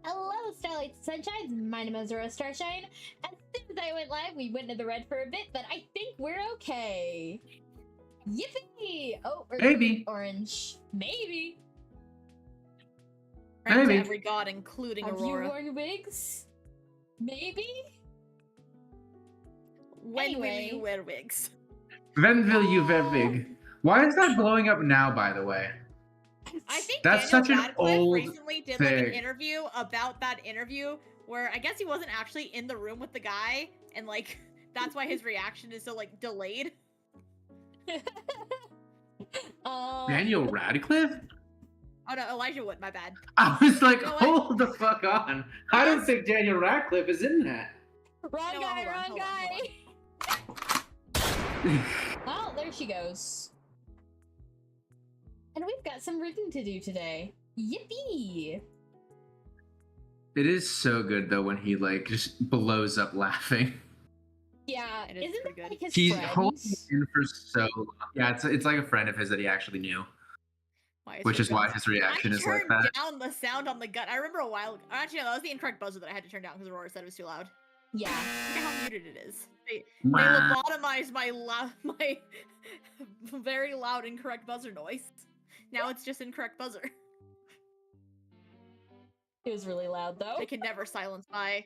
Hello, Starlights and Sunshines. My name is Rose Starshine. As soon as I went live, we went into the red for a bit, but I think we're okay. Yippee! Oh, we're Maybe. orange. Maybe. Maybe. To every god, including Have Aurora. you worn wigs? Maybe? When Anyway. will you wear wigs? When will you wear wig? Why is that blowing up now, by the way? I think That's Daniel such an Radcliffe old recently did like an thing. interview about that interview where I guess he wasn't actually in the room with the guy, and like that's why his reaction is so like delayed. Daniel Radcliffe? Oh no, Elijah Wood, my bad. I was like, You know what? hold the fuck on. I don't think Daniel Radcliffe is in that. Wrong No, guy, hold on, wrong hold guy. Oh, there she goes. And we've got some reading to do today. Yippee! It is so good though when he like just blows up laughing. Yeah, It is isn't pretty that good. like his He's friend? holding it in for so long. Yeah, it's like a friend of his that he actually knew. Which is why his reaction I is like turned that. down the sound on the gun. I remember a while. Actually, no, that was the incorrect buzzer that I had to turn down because Aurora said it was too loud. Yeah. Look at how muted it is. They Wow. lobotomized my very loud incorrect buzzer noise. Now it's just incorrect buzzer. It was really loud though. They can never silence my.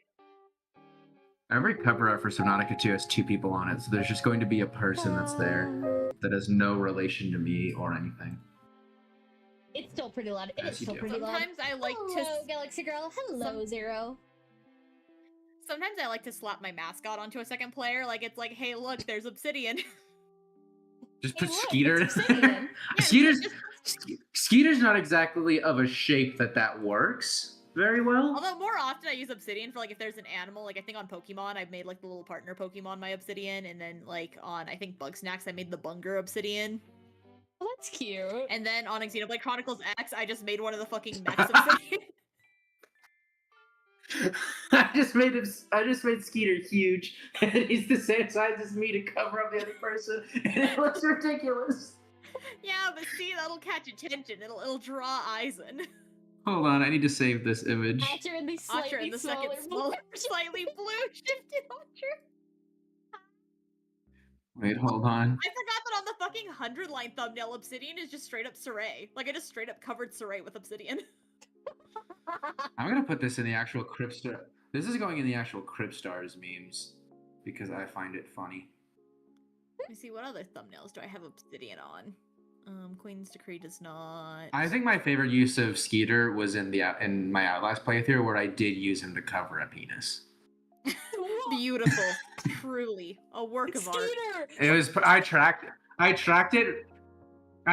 Every cover art for Subnautica 2 has two people on it, so there's just going to be a person that's there that has no relation to me or anything. It's still pretty loud. It As is you still do. pretty loud. Sometimes I like Hello, to. Galaxy Girl. Hello, Zero. Sometimes I like to slap my mascot onto a second player. Like it's like, hey, look, there's Obsidian. Just Hey, put look, Skeeter. it's Obsidian. Skeeter's Skeeter's not exactly of a shape that works very well. Although more often I use Obsidian for like if there's an animal. Like I think on Pokemon I've made like the little partner Pokemon my Obsidian, and then like on I think Bug Snacks I made the Bunger Obsidian. Oh, that's cute. And then on Xenoblade Chronicles X, I just made one of the fucking mechs Obsidian. I just made Skeeter huge, and he's the same size as me to cover up the other person, and it looks ridiculous. Yeah, but see, that'll catch attention. It'll draw eyes in. Hold on, I need to save this image. Archer in the Archer slightly in the smaller, second smaller, slightly blue shifted Archer. Wait, hold on. I forgot that on the fucking 100-line thumbnail, Obsidian is just straight up Saray. Like I just straight up covered Saray with Obsidian. I'm gonna put this in the actual Cryptstar. This is going in the actual Cryptstars memes because I find it funny. Let me see, what other thumbnails do I have Obsidian on? Queen's Decree does not. I think my favorite use of Skeeter was in my Outlast playthrough where I did use him to cover a penis. Beautiful. Truly. A work of art. Skeeter! It was I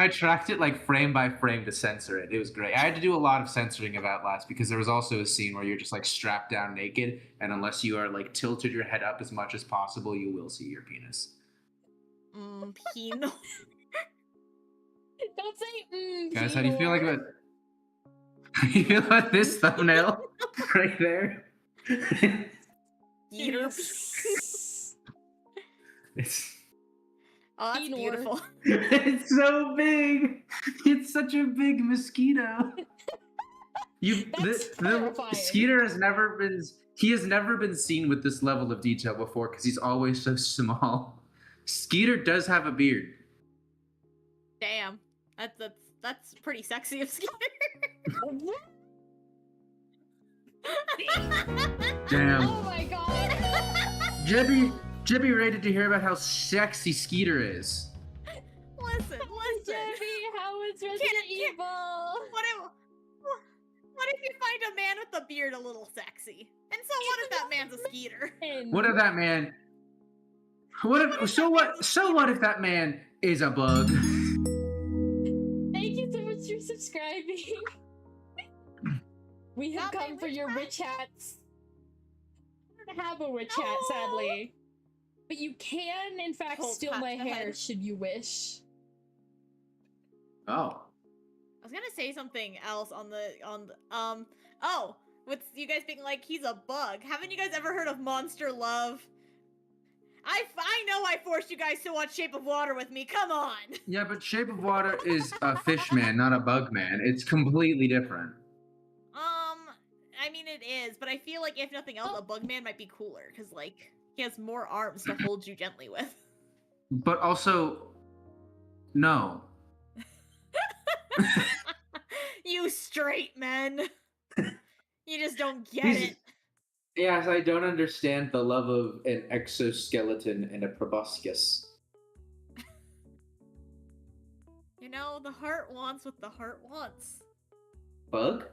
tracked it like frame by frame to censor it. It was great. I had to do a lot of censoring of Outlast because there was also a scene where you're just like strapped down naked, and unless you are like tilted your head up as much as possible, you will see your penis. Penal. Don't say Guys, how do you feel like about how do you feel about this thumbnail right there? Eater. It's Oh, that's Penal. beautiful. it's so big. It's such a big mosquito. That's terrifying. Skeeter has never been seen with this level of detail before because he's always so small. Skeeter does have a beard. Damn. That's pretty sexy of Skeeter. Damn. Oh my god. Jibby ready to hear about how sexy Skeeter is. Listen. Jimmy, how is Resident Can't- Evil? What if you find a man with a beard a little sexy? And so what if that man's a Skeeter? What if that man? So what if that man is a bug? Thank you so much for subscribing. We have Not my come for witch your hat. witch hats. I don't have a witch hat, No. sadly. But you can, in fact, Hold steal hat my to hair head. should you wish. Oh. I was gonna say something else on the oh, with you guys being like he's a bug. Haven't you guys ever heard of Monster Love? I know I forced you guys to watch Shape of Water with me. Come on. Yeah, but Shape of Water is a fish man, not a bug man. It's completely different. I mean, it is, but I feel like if nothing else, a Bugman might be cooler because like he has more arms to hold you gently with. But also, no. You straight men. You just don't get He's- it. Yes, I don't understand the love of an exoskeleton and a proboscis. You know, the heart wants what the heart wants. Bug?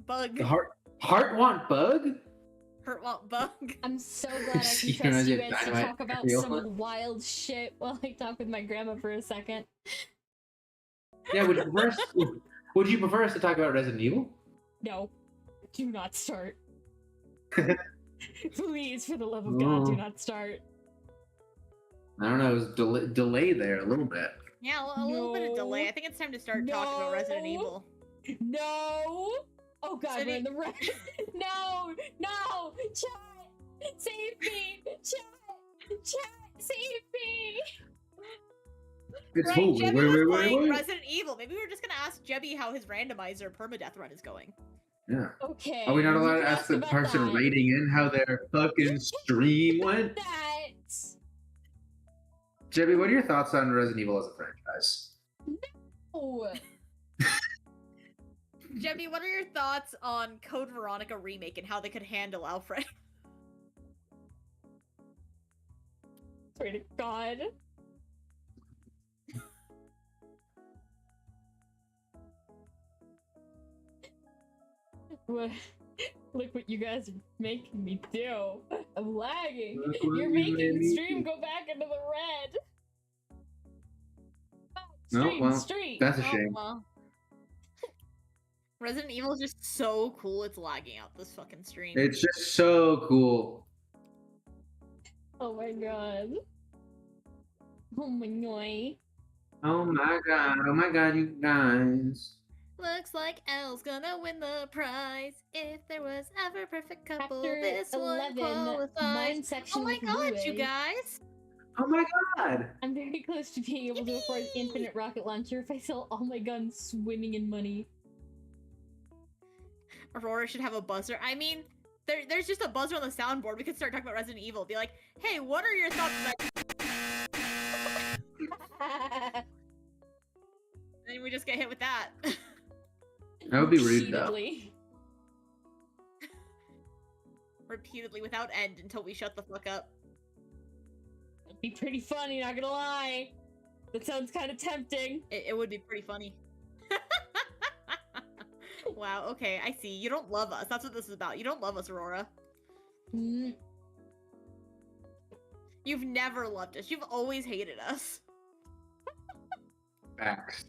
Bug. The heart want bug? Heart want bug. I'm so glad I can See, trust you reminds me of guys to Dynamite talk about Real. some wild shit while I talk with my grandma for a second. Yeah, would you prefer us to talk about Resident Evil? No, do not start. Please, for the love of God, do not start. I don't know, it was delay there a little bit. Yeah, a little bit of delay. I think it's time to start talking about Resident Evil. No! Oh god, City- we're in the red. No! No! Chat! Save me! Chat! Save me! It's Right, cool. Jebby Wait, was wait, playing wait. Resident Evil. Maybe we're just gonna ask Jebby how his randomizer permadeath run is going. Yeah. Okay. Are we not you allowed can to ask the about person that. rating in how their fucking stream went? That. Jebby, what are your thoughts on Resident Evil as a franchise? Oh. Jebby, what are your thoughts on Code Veronica remake and how they could handle Alfred? Swear to God. What? Look what you guys are making me do. I'm lagging. Look what You're you making made the me stream do. go back into the red. No, Stream, well, stream. that's a Oh, shame. well. Resident Evil is just so cool, it's lagging out this fucking stream. It's just so cool. Oh my god. Oh my god. Oh my god, you guys. Looks like Elle's gonna win the prize. If there was ever a perfect couple, Chapter this one 11, qualifies. mine section Oh my with god, Louis. you guys! Oh my god. I'm very close to being able to afford Yippee! infinite rocket launcher if I sell all my guns swimming in money. Aurora should have a buzzer. I mean, there's just a buzzer on the soundboard. We could start talking about Resident Evil. Be like, hey, what are your thoughts on And we just get hit with that. That would be rude, though. Repeatedly. Repeatedly without end until we shut the fuck up. It'd be pretty funny, not gonna lie. That sounds kind of tempting. It would be pretty funny. Wow, okay, I see. You don't love us. That's what this is about. You don't love us, Aurora. Mm, You've never loved us. You've always hated us. Facts.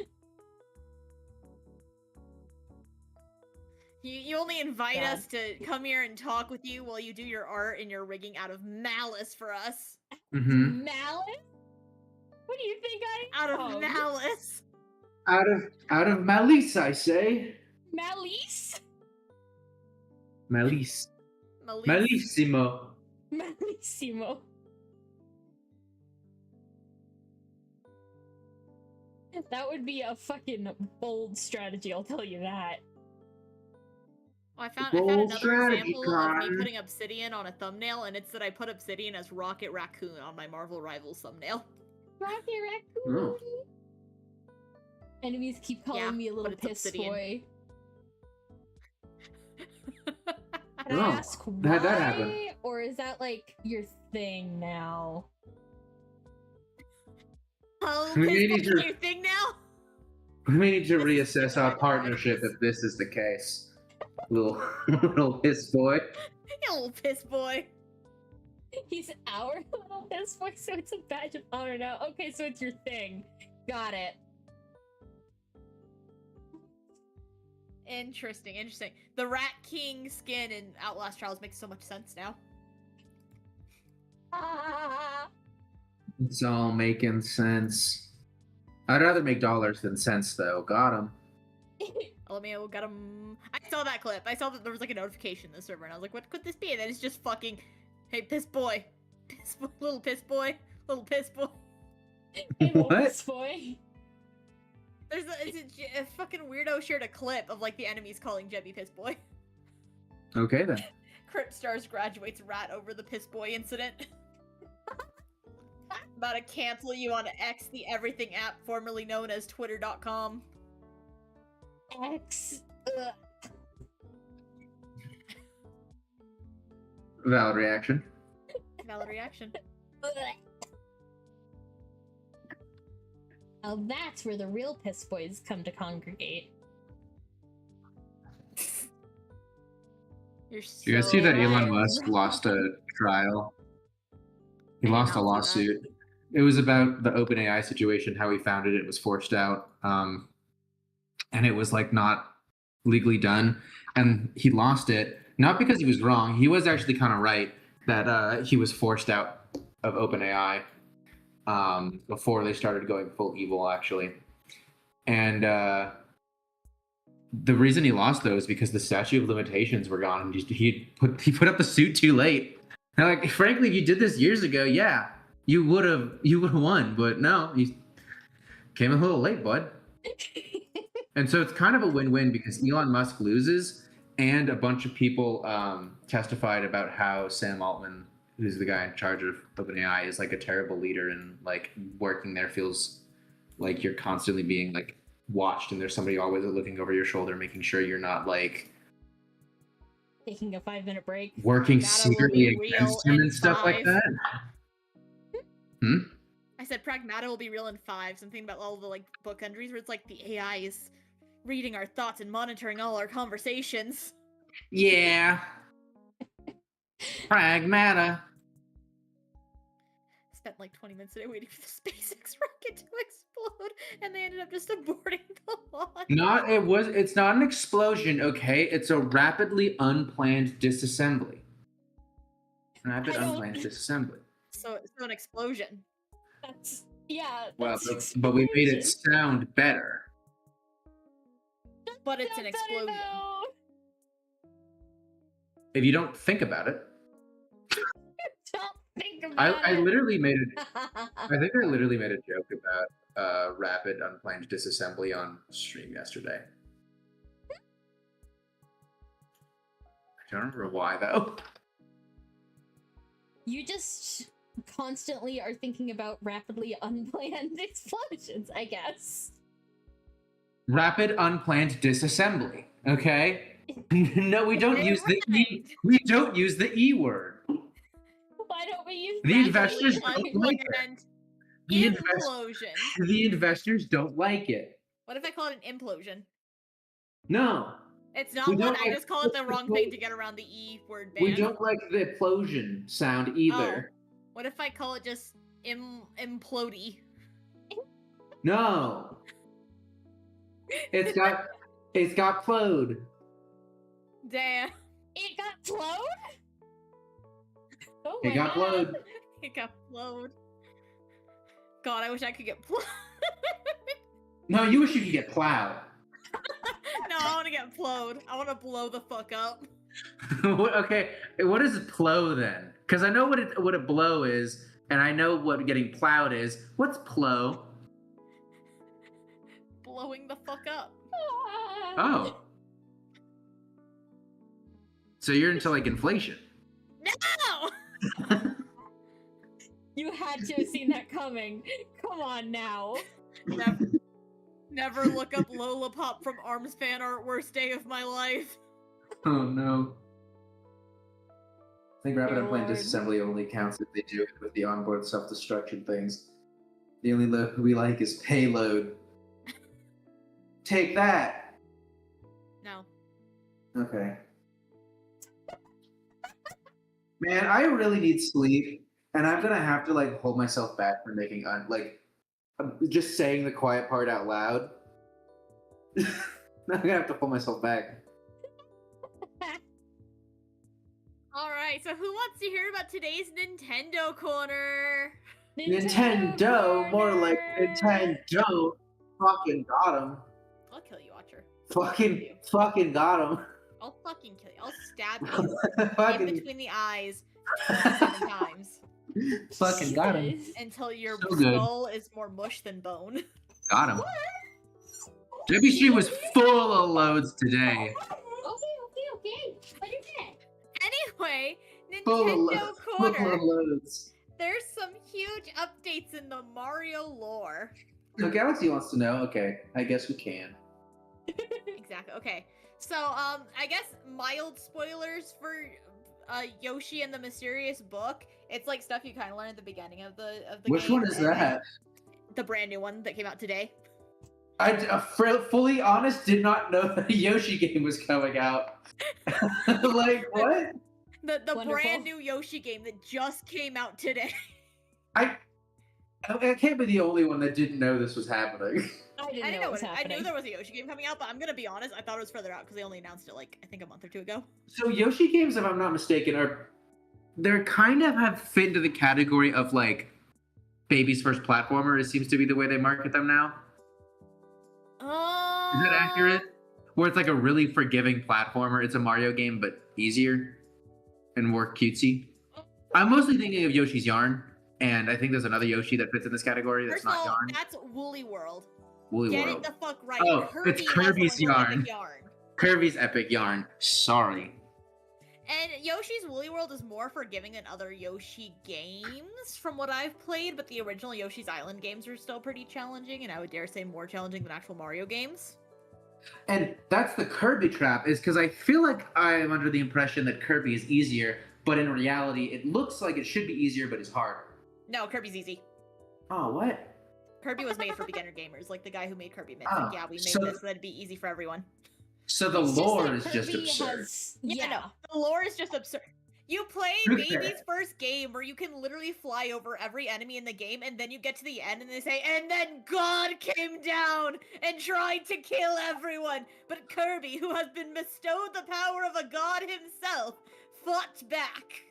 You only invite God. us to come here and talk with you while you do your art and your rigging out of malice for us. Mm-hmm. Malice? What do you think I Out am? of malice. Out of malice, I say. Malice? Malice. Malice. Malissimo. Malissimo. That would be a fucking bold strategy, I'll tell you that. Oh, I found Bold another strategy, example of me Con. putting obsidian on a thumbnail, and it's that I put obsidian as Rocket Raccoon on my Marvel Rivals thumbnail. Rocket Raccoon. Oh. Enemies keep calling Yeah, me a little but it's piss obsidian. boy. Can Oh, I ask why? how'd that happen? Or is that like your thing now? Oh, We piss need boy, to- your thing now? We may need to This is reassess our my partnership priorities. if this is the case. Little piss boy. You little piss boy. He's our little piss boy, so it's a badge of honor now. Okay, so it's your thing. Got it. Interesting, interesting. The Rat King skin in Outlast Trials makes so much sense now. Ah. It's all making sense. I'd rather make dollars than cents, though. Got him. LMAO got him. I saw that clip. I saw that there was like a notification in the server, and I was like, what could this be? And then it's just fucking, hey, piss boy. Piss boy, little piss boy. Little piss boy. Hey, little What? piss boy. There's a fucking weirdo shared a clip of like the enemies calling Jebby piss boy. Okay then. Crypt Stars graduates rat over the piss boy incident. About to cancel you on X, the everything app formerly known as Twitter.com. X. Valid reaction. Valid reaction. Now that's where the real piss boys come to congregate. You're so You guys see that Elon right. Musk lost a trial? He I did lost a not see that. lawsuit. It was about the OpenAI situation, how he founded it. It was forced out, and it was like not legally done, and he lost it not because he was wrong. He was actually kind of right that he was forced out of OpenAI before they started going full evil, actually. And the reason he lost though is because the statute of limitations were gone, and he put up the suit too late. And like, frankly, if you did this years ago, yeah, you would have won, but no, you came a little late, bud. And so it's kind of a win-win because Elon Musk loses, and a bunch of people testified about how Sam Altman, who's the guy in charge of OpenAI, is like a terrible leader, and like working there feels like you're constantly being like watched, and there's somebody always looking over your shoulder, making sure you're not like Taking a 5-minute break. working Pragmata will secretly be against real him in and stuff like 5. that. I said Pragmata will be real in 5. Something about all the like book entries where it's like the AI is reading our thoughts and monitoring all our conversations. Yeah. Pragmata. Spent like 20 minutes today waiting for the SpaceX rocket to explode, and they ended up just aborting the launch. It's not an explosion, okay? It's a rapidly unplanned disassembly. Rapid I don't- unplanned disassembly. So an explosion. That's yeah. Well, that's but we made it explosion. sound better. But it's an Not better, explosion. though. If you don't think about it. Don't think about I it. literally made it. I think I literally made a joke about rapid unplanned disassembly on stream yesterday. I don't remember why though. You just constantly are thinking about rapidly unplanned explosions, I guess. Rapid unplanned disassembly. Okay. No, we don't It use the rhymed. we don't use the E word. Why don't we use The rapidly investors don't like it. Unplanned The, implosion. the investors don't like it. What if I call it an implosion? No, It's not We one. don't I like just call it the the wrong thing to get around the E word ban. we don't like the implosion sound either. What if I call it just implodey? No. It's got plowed. Damn. It got flowed? Oh It my got God. plowed. It got flowed. God, I wish I could get plowed. No, you wish you could get plowed. No, I want to get plowed. I want to blow the fuck up. Okay, what is plow then? Because I know what a blow is, and I know what getting plowed is. What's plow? Blowing the fuck up. Oh. So you're into like inflation. No! You had to have seen that coming. Come on now. Never look up Lola Pop from Arms fan art. Worst day of my life. Oh no. I think rapid Dear unplanned Lord. disassembly only counts if they do it with the onboard self-destruction things. The only load we like is payload. Take that. No. Okay. Man, I really need sleep, and I'm gonna have to like hold myself back from making just saying the quiet part out loud. I'm gonna have to hold myself back. Alright, so who wants to hear about today's Nintendo Corner? Nintendo, more like Corner. Nintendo. Fucking got him. I'll kill you, Watcher. Fucking got him. I'll fucking kill you. I'll stab you in Fucking, between the eyes 7 times fucking got him. Jesus. until your So good. skull is more mush than bone. Got him. WC was full of loads today. Okay. Okay, what is it? Anyway, Full of Nintendo lo- full Corner. of loads. There's some huge updates in the Mario lore. So Galaxy wants to know. Okay, I guess we can. Exactly. Okay. So, I guess mild spoilers for Yoshi and the Mysterious Book. It's like stuff you kind of learn at the beginning of the Which game. one is and then that? The brand new one that came out today. I, fully honest, did not know that a Yoshi game was coming out. Like, what? The Wonderful. brand new Yoshi game that just came out today. I can't be the only one that didn't know this was happening. I I didn't didn't know what was I happening. knew there was a Yoshi game coming out, but I'm gonna be honest, I thought it was further out because they only announced it like I think a month or two ago. So Yoshi games, if I'm not mistaken, they're kind of have fit into the category of like baby's first platformer. It seems to be the way they market them now. Is that accurate? Where it's like a really forgiving platformer. It's a Mario game, but easier and more cutesy. I'm mostly thinking of Yoshi's Yarn, and I think there's another Yoshi that fits in this category that's First of not all, Yarn. that's Woolly World. Woolly Get World. it the fuck right. Oh, it's has Kirby's one called Yarn. Epic Yarn. Kirby's Epic Yarn. Sorry. And Yoshi's Woolly World is more forgiving than other Yoshi games, from what I've played, but the original Yoshi's Island games are still pretty challenging, and I would dare say more challenging than actual Mario games. And that's the Kirby trap, is because I feel like I am under the impression that Kirby is easier, but in reality, it looks like it should be easier, but it's harder. No, Kirby's easy. Oh, what? Kirby was made for beginner gamers, like the guy who made Kirby made Oh, like, yeah, we made so- this so that'd be easy for everyone. So the It's just lore that is just Kirby absurd. has- Yeah, Yeah. no, the lore is just absurd. You play Okay. baby's first game where you can literally fly over every enemy in the game, and then you get to the end and they say, and then God came down and tried to kill everyone. But Kirby, who has been bestowed the power of a god himself, fought back.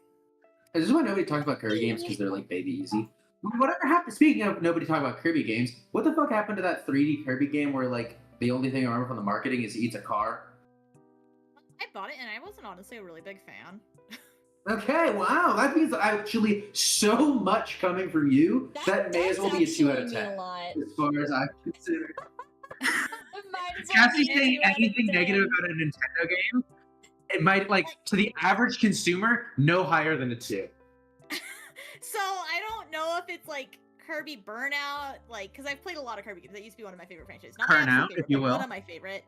This is why nobody talks about Kirby games, because they're like baby easy. Whatever happened? Speaking of nobody talking about Kirby games, what the fuck happened to that 3D Kirby game where like the only thing I remember from the marketing is he eats a car? I bought it and I wasn't honestly a really big fan. Okay, wow, that means actually so much coming from you that may as well be a 2 out of 10. A lot. As far as I'm concerned. It might as well Cassie be a saying 2 out of anything 10. negative about a Nintendo game, it might, like, to the average consumer, no higher than a 2. So I don't know if it's like Kirby Burnout, like, because I've played a lot of Kirby games. That used to be one of my favorite franchises. Not my absolute Burnout, favorite, if you but will. one of my favorite.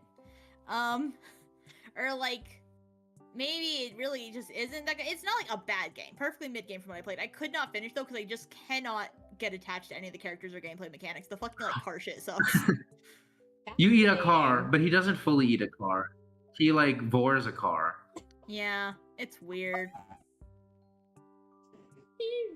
Or like, maybe it really just isn't that good. It's not like a bad game. Perfectly mid game from what I played. I could not finish though because I just cannot get attached to any of the characters or gameplay mechanics. The fucking like car shit sucks. You eat a car, but he doesn't fully eat a car. He, like, vores a car. Yeah, it's weird.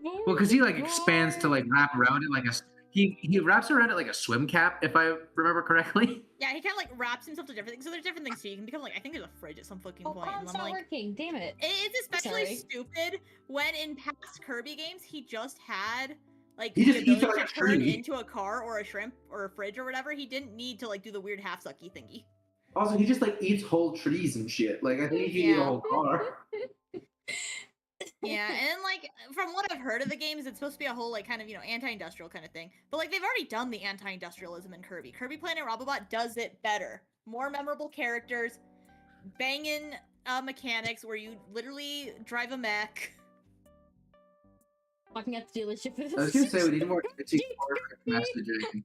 Well, because he, like, expands to, like, wrap around it like a... He wraps around it like a swim cap, if I remember correctly. Yeah, he kind of like wraps himself to different things. So there's different things too. You can become like, I think there's a fridge at some fucking Oh, point. And it's I'm not like, working. Damn it. it's especially Sorry. stupid when in past Kirby games he just had like He the just eats ability like to a turn tree. into a car or a shrimp or a fridge or whatever. He didn't need to like do the weird half sucky thingy. Also, he just, like, eats whole trees and shit. Like, I think he can eat a Yeah. whole car. Yeah, and then, like from what I've heard of the games, it's supposed to be a whole like kind of anti-industrial kind of thing. But like they've already done the anti-industrialism in Kirby. Kirby Planet Robobot does it better. More memorable characters, banging mechanics where you literally drive a mech. Walking at the dealership for I was gonna say, we need more itchy messaging.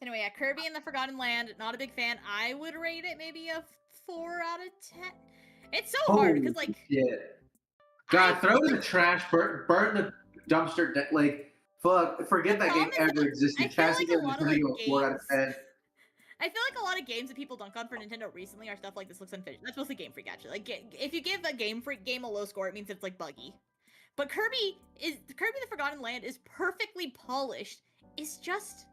Anyway, yeah, Kirby in the Forgotten Land, not a big fan. I would rate it maybe a 4 out of 10. It's so hard because like shit. God, throw it in the trash, burn the dumpster, like, fuck, forget The that game problem is, ever existed. I feel Cassie like a gave lot of, Nintendo like, a 4 out of 10. I feel like a lot of games that people dunk on for Nintendo recently are stuff like this looks unfinished. That's mostly Game Freak actually. Like if you give a Game Freak game a low score, it means it's like buggy. But Kirby the Forgotten Land is perfectly polished. It's just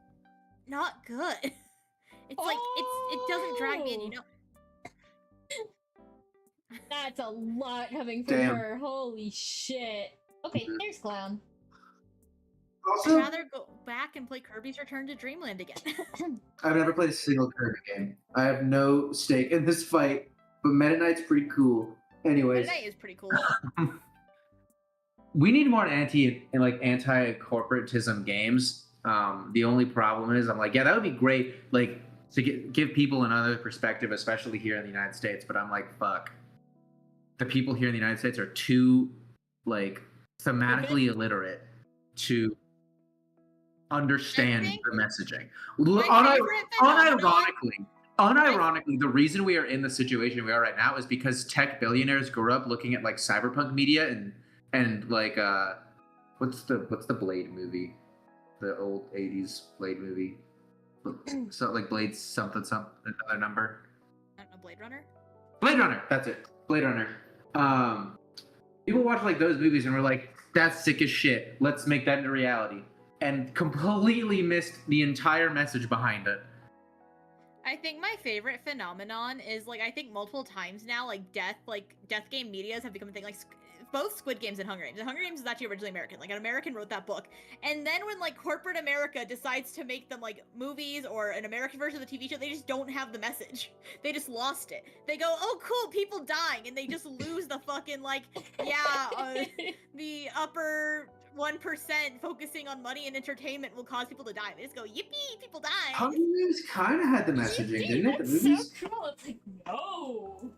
not good. It's like it doesn't drag me in, you know. That's a lot coming from Damn. her. Holy shit. Okay, there's Clown. I'd Also, rather go back and play Kirby's Return to Dreamland again. I've never played a single Kirby game. I have no stake in this fight, but Meta Knight's pretty cool. Anyways, That is pretty cool. we need more anti-corporatism games. The only problem is, I'm like, yeah, that would be great. Like, to give people another perspective, especially here in the United States. But I'm like, fuck, the people here in the United States are too like thematically illiterate to understand the messaging. Unironically, the reason we are in the situation we are right now is because tech billionaires grew up looking at like cyberpunk media and like what's the Blade movie, the old 80s Blade movie, so like Blade something another number. I don't know, Blade Runner. Blade Runner, that's it. Blade Runner. People watch like those movies and we're like, that's sick as shit. Let's make that into reality. And completely missed the entire message behind it. I think my favorite phenomenon is like I think multiple times now like death game medias have become a thing, like both Squid Games and Hunger Games. The Hunger Games is actually originally American. Like an American wrote that book. And then when like corporate America decides to make them like movies or an American version of the TV show, they just don't have the message. They just lost it. They go, oh cool, people dying, and they just lose the fucking like, the upper 1% focusing on money and entertainment will cause people to die. They just go, yippee, people die. Hunger Games kind of had the messaging, didn't it? The movies? So cool. It's like, no.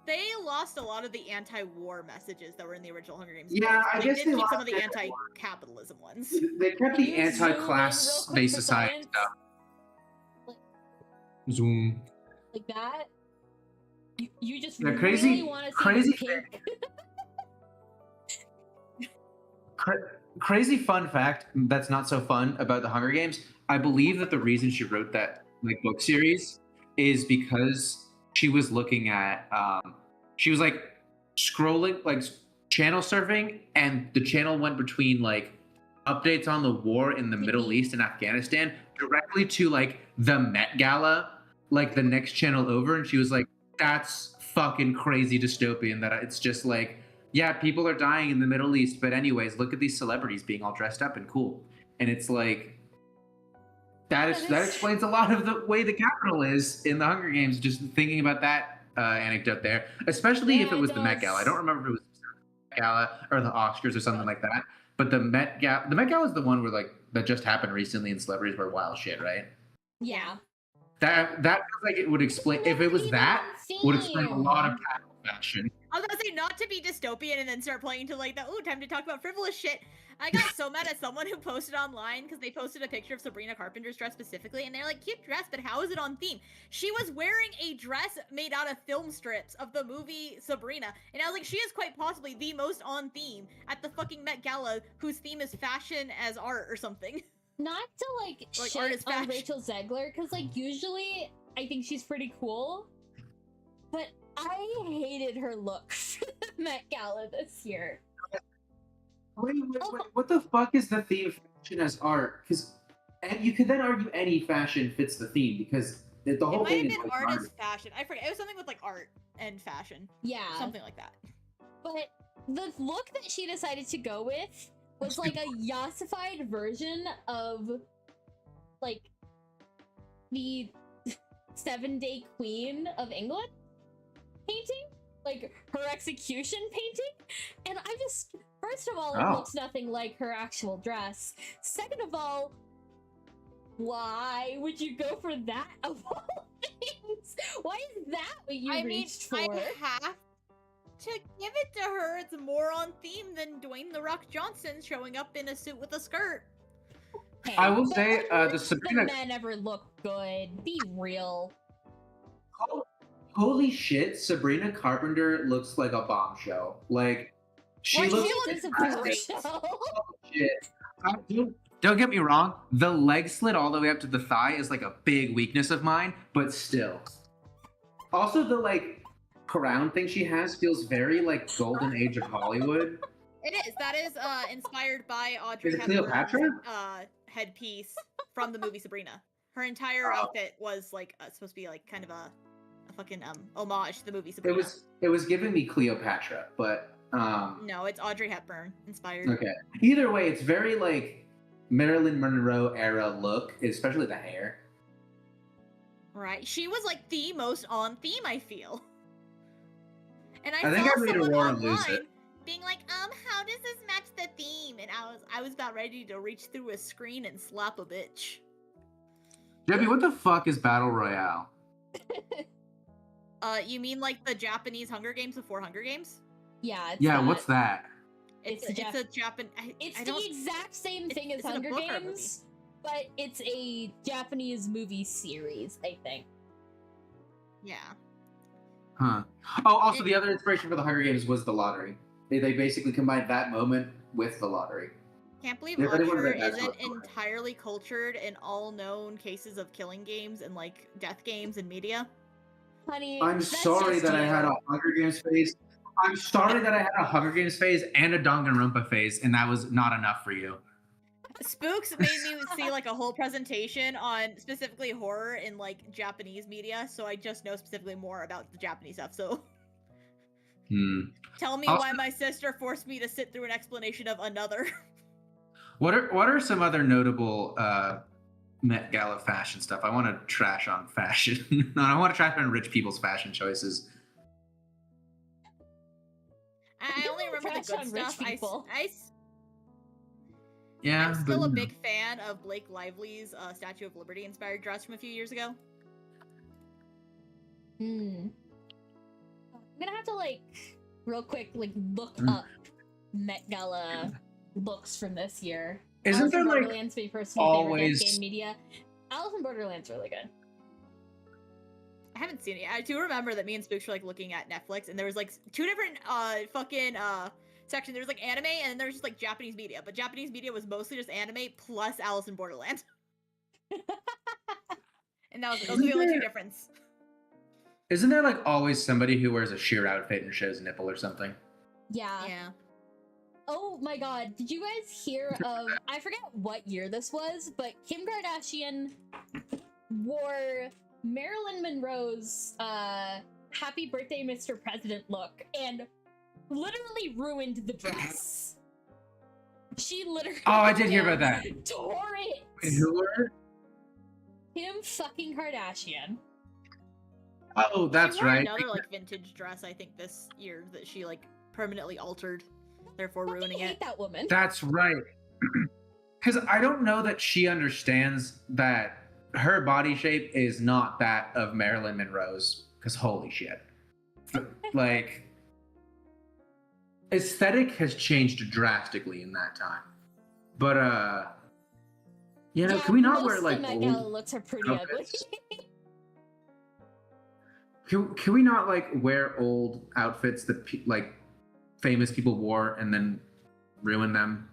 They lost a lot of the anti-war messages that were in the original Hunger Games. Yeah, I guess did they keep lost some of the anti-war. anti-capitalism ones. They kept the Can you zoom in anti-class real quick based for society science? stuff. Zoom. Like that? You just Yeah, really want to see crazy pink. Crazy fun fact that's not so fun about the Hunger Games. I believe that the reason she wrote that like book series is because she was looking at she was like scrolling, like channel surfing, and the channel went between like updates on the war in the Middle East and Afghanistan directly to like the Met Gala, like the next channel over, and she was like, that's fucking crazy dystopian that it's just like, yeah, people are dying in the Middle East, but anyways, look at these celebrities being all dressed up and cool. And it's like, that explains a lot of the way the Capitol is in the Hunger Games, just thinking about that anecdote there, especially if it was the Met Gala. I don't remember if it was the Met Gala or the Oscars or something like that, but the Met Gala is the one where like, that just happened recently and celebrities wear wild shit, right? Yeah. That feels like it would explain, if it was that, would explain a lot of Capitol fashion. I was gonna say not to be dystopian and then start playing to like the time to talk about frivolous shit. I got so mad at someone who posted online because they posted a picture of Sabrina Carpenter's dress specifically, and they're like, cute dress, but how is it on theme? She was wearing a dress made out of film strips of the movie Sabrina, and I was like, she is quite possibly the most on theme at the fucking Met Gala, whose theme is fashion as art or something. Not to like art is shit on fashion. Rachel Zegler, because like usually I think she's pretty cool, but I hated her look for the Met Gala this year. Wait, what the fuck is the theme of fashion as art? Because you could then argue any fashion fits the theme, because the whole It thing might is have been like art as fashion. I forget. It was something with like art and fashion. Yeah. Something like that. But the look that she decided to go with was like a yassified version of like the 7-Day Queen of England painting, like her execution painting. And I just, first of all, it looks nothing like her actual dress. Second of all, why would you go for that of all things? Why is that what you reached for? I have to give it to her. It's more on theme than Dwayne "The Rock" Johnson showing up in a suit with a skirt. Hey, I will but say, when the Sabrina... men ever look good. Be real. Holy shit, Sabrina Carpenter looks like a bombshell. Like, she looks She a bombshell. shit. Don't get me wrong, the leg slit all the way up to the thigh is like a big weakness of mine, but still. Also, the like crown thing she has feels very like golden age of Hollywood. It is. That is inspired by Audrey Is it Hepburn's Cleopatra? headpiece from the movie Sabrina. Her entire outfit was like supposed to be like kind of a fucking homage to the movie Sabrina. It was giving me Cleopatra, but no, it's Audrey Hepburn inspired. Okay. Either way, it's very like Marilyn Monroe era look, especially the hair. Right. She was like the most on theme, I feel. And I think saw I made someone Aurora lose online it. being like, how does this match the theme? And I was about ready to reach through a screen and slap a bitch. Debbie, what the fuck is Battle Royale? You mean like the Japanese Hunger Games before Hunger Games? Yeah, it's Yeah, that. what's that? It's It's the a Japan. It's I the don't. exact same thing as Is it a Hunger book or a movie? Games, but it's a Japanese movie series, I think. Yeah. Huh. Oh, also the other inspiration for the Hunger Games was the lottery. They basically combined that moment with the lottery. Can't believe If anyone Usher read that isn't book, entirely cultured in all known cases of killing games and like death games and media. Honey, I'm that's sorry just that I you. had a Hunger Games phase. I'm sorry that I had a Hunger Games phase and a Danganronpa phase, and that was not enough for you. Spooks made me see like a whole presentation on specifically horror in like Japanese media, so I just know specifically more about the Japanese stuff. So tell me Also- why my sister forced me to sit through an explanation of another. What are some other notable Met Gala fashion stuff? I want to trash on fashion. No, I want to trash on rich people's fashion choices. I don't only wanna remember the trash good on rich stuff. people. Yeah, I'm still a but, big fan of Blake Lively's Statue of Liberty inspired dress from a few years ago. I'm gonna have to like real quick like look Mm. up Met Gala looks from this year. Isn't Alice there in like Borderlands my personal favorite always- game media? Alice in Borderlands really good. I haven't seen it yet. I do remember that me and Spooks were like looking at Netflix, and there was like two different fucking sections. There was like anime, and then there was just like Japanese media. But Japanese media was mostly just anime plus Alice in Borderland. And those were the only two difference. Isn't there like always somebody who wears a sheer outfit and shows nipple or something? Yeah. Yeah. Oh my god, did you guys hear of I forget what year this was, but Kim Kardashian wore Marilyn Monroe's Happy Birthday Mr. President look and literally ruined the dress. She literally Oh, I did hear about that. tore it. Wait, who were? Kim fucking Kardashian. Oh, that's she wore right. Another like vintage dress, I think, this year that she like permanently altered, therefore Fucking ruining hate it. that woman. That's right. Because I don't know that she understands that her body shape is not that of Marilyn Monroe's. Because holy shit. Like, aesthetic has changed drastically in that time. But, you know, Yeah, can we not most wear of like the Met Gala old looks are pretty ugly. outfits? Can we not like wear old outfits that like famous people wore and then ruin them?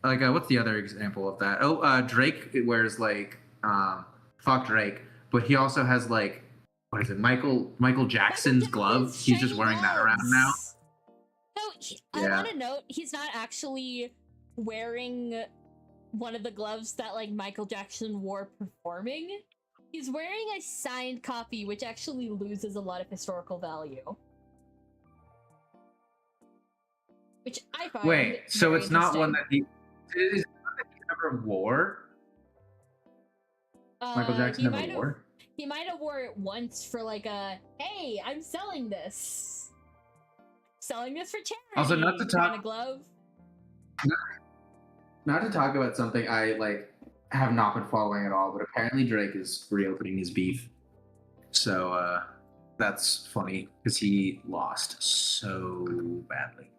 Like, what's the other example of that? Oh, Drake wears like, fuck Drake, but he also has like, what is it, Michael Jackson's glove? His He's just shiny wearing that around now. gloves. So I Yeah. want to note he's not actually wearing one of the gloves that like Michael Jackson wore performing. He's wearing a signed copy, which actually loses a lot of historical value. Which I find. Wait, so very it's not one interesting. that he is it one that he ever wore? Michael Jackson he never might have- wore? He might have wore it once for like a, hey, I'm selling this. Selling this for charity. Also, not to kind talk- of glove. Not to talk about something I like have not been following at all, but apparently Drake is reopening his beef. So that's funny because he lost so badly.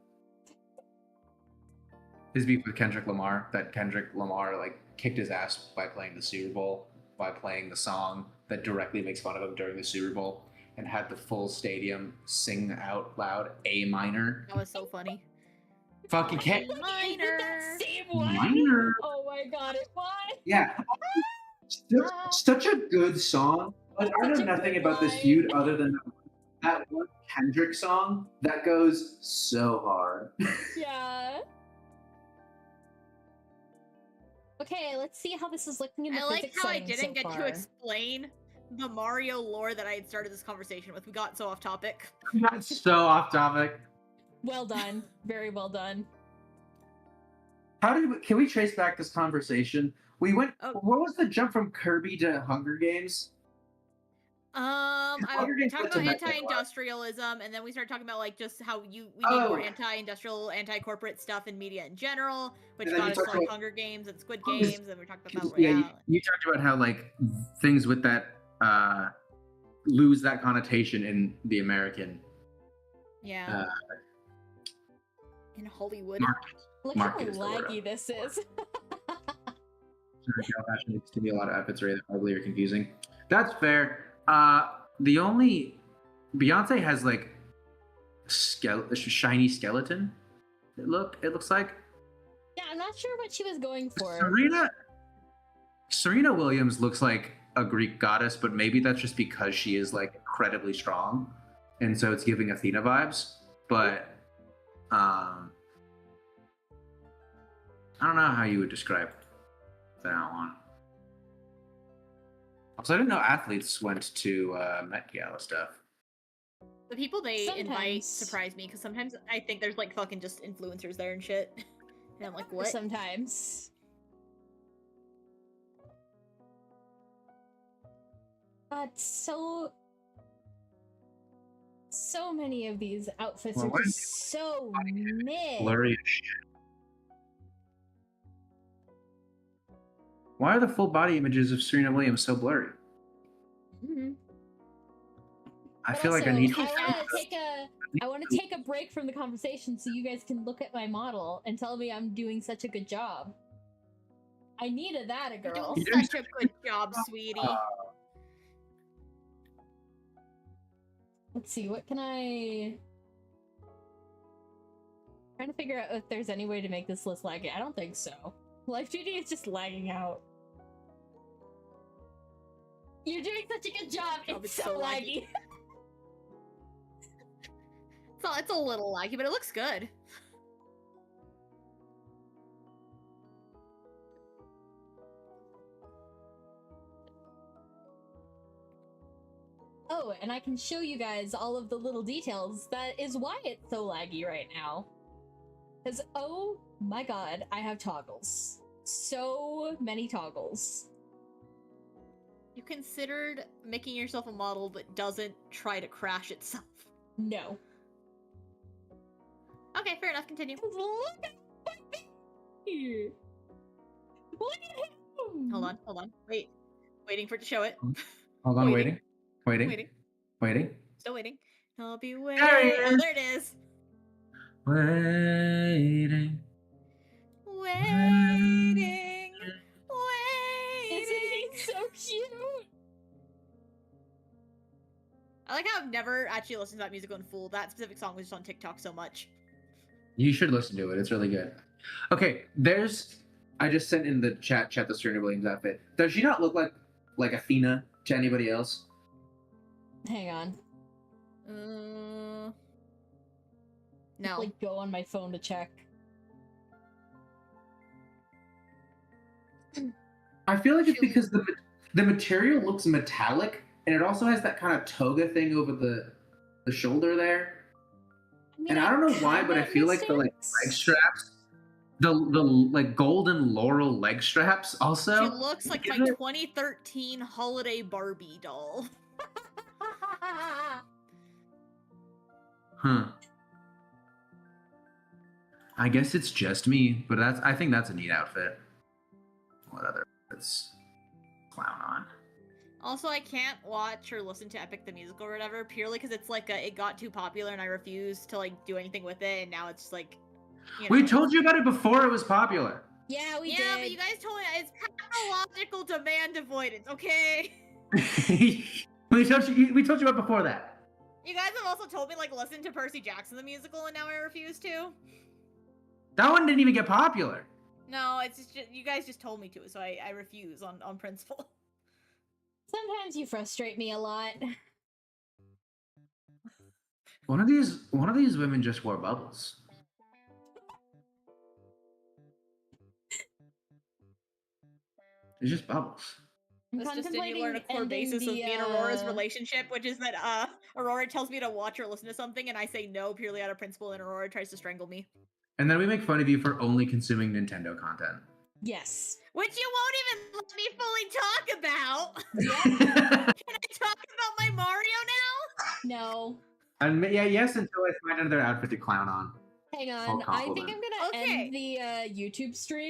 His beef with Kendrick Lamar, that Kendrick Lamar like kicked his ass by playing the Super Bowl, by playing the song that directly makes fun of him during the Super Bowl, and had the full stadium sing out loud A minor. That was so funny. Fucking can't. Is it Minor. that same one? Minor. Oh my god, it was. Yeah. Such a good song. But I know Such a nothing good about this line. feud other than that one Kendrick song that goes so hard. Yeah. Okay, let's see how this is looking in the I like physics how I setting didn't so get far. to explain the Mario lore that I had started this conversation with. We got so off topic. That's so off topic. Well done. Very well done. Can we trace back this conversation? We went. Oh. What was the jump from Kirby to Hunger Games? Hunger I Games talked went to about Met Gala. anti-industrialism, and then we started talking about like just how we need more anti-industrial, anti-corporate stuff in media in general, which And then got you us to talked like about- Hunger Games and Squid Games, and we talked about Battle Yeah, Royale. you talked about how like things with that lose that connotation in the American Yeah. In Hollywood. Look market how is the word. laggy this is. Fashion needs to be a lot of efforts that probably are confusing. That's fair. The only Beyonce has like a shiny skeleton. It looks like. Yeah, I'm not sure what she was going for. Serena Williams looks like a Greek goddess, but maybe that's just because she is like incredibly strong, and so it's giving Athena vibes. But I don't know how you would describe that one. Also, I didn't know athletes went to Met Gala stuff. The people they invite Sometimes. surprise me because sometimes I think there's like fucking just influencers there and shit. And I'm like, what? Sometimes. But so many of these outfits Well, are why just so mid. Blurry as shit. Why are the full body images of Serena Williams so blurry? Mhm. I But feel like I also, need. I want to take a break from the conversation so you guys can look at my model and tell me I'm doing such a good job. I needed that, a You're girl. doing such a good job, sweetie. Let's see, what can I... Trying to figure out if there's any way to make this less laggy. I don't think so. Life Duty is just lagging out. You're doing such a good job. It's so laggy. It's a little laggy, but it looks good. Oh, and I can show you guys all of the little details. That is why it's so laggy right now. Because, oh my god, I have toggles. So many toggles. You considered making yourself a model that doesn't try to crash itself. No. Okay, fair enough, continue. Look at my baby! Look at him! Hold on. Waiting for it to show it. Hold on, Waiting. waiting. Still waiting. I'll be There waiting. he Oh, is. there it is. Waiting. Waiting. Isn't he so cute? I like how I've never actually listened to that musical in full. That specific song was just on TikTok so much. You should listen to it. It's really good. Okay, I just sent in the chat the Serena Williams outfit. Does she not look like Athena to anybody else? Hang on. No. Like, go on my phone to check. I feel like it's because the material looks metallic, and it also has that kind of toga thing over the shoulder there. And I don't know why, but I feel like the leg straps, the like golden laurel leg straps also. She looks like my 2013 holiday Barbie doll. Huh. I guess it's just me, but I think that's a neat outfit. What other outfits? Clown on. Also, I can't watch or listen to Epic the Musical or whatever purely because it's like it got too popular and I refused to like do anything with it, and now it's just like. You know. We told you about it before it was popular. Yeah, we did. Yeah, but you guys told me it's chronological demand avoidance, okay? we told you about before that. You guys have also told me like listen to Percy Jackson the musical, and now I refuse to. That one didn't even get popular. No, it's just you guys just told me to, so I refuse on principle. Sometimes you frustrate me a lot. One of these women just wore bubbles. It's just bubbles. That's just did you learn a core basis of me and Aurora's relationship, which is that Aurora tells me to watch or listen to something, and I say no purely out of principle, and Aurora tries to strangle me. And then we make fun of you for only consuming Nintendo content. Yes. Which you won't even let me fully talk about! Yeah. Can I talk about my And yeah, yes, until I find another outfit to clown on. Hang Full on, I think compliment. I'm gonna Okay. end the YouTube stream.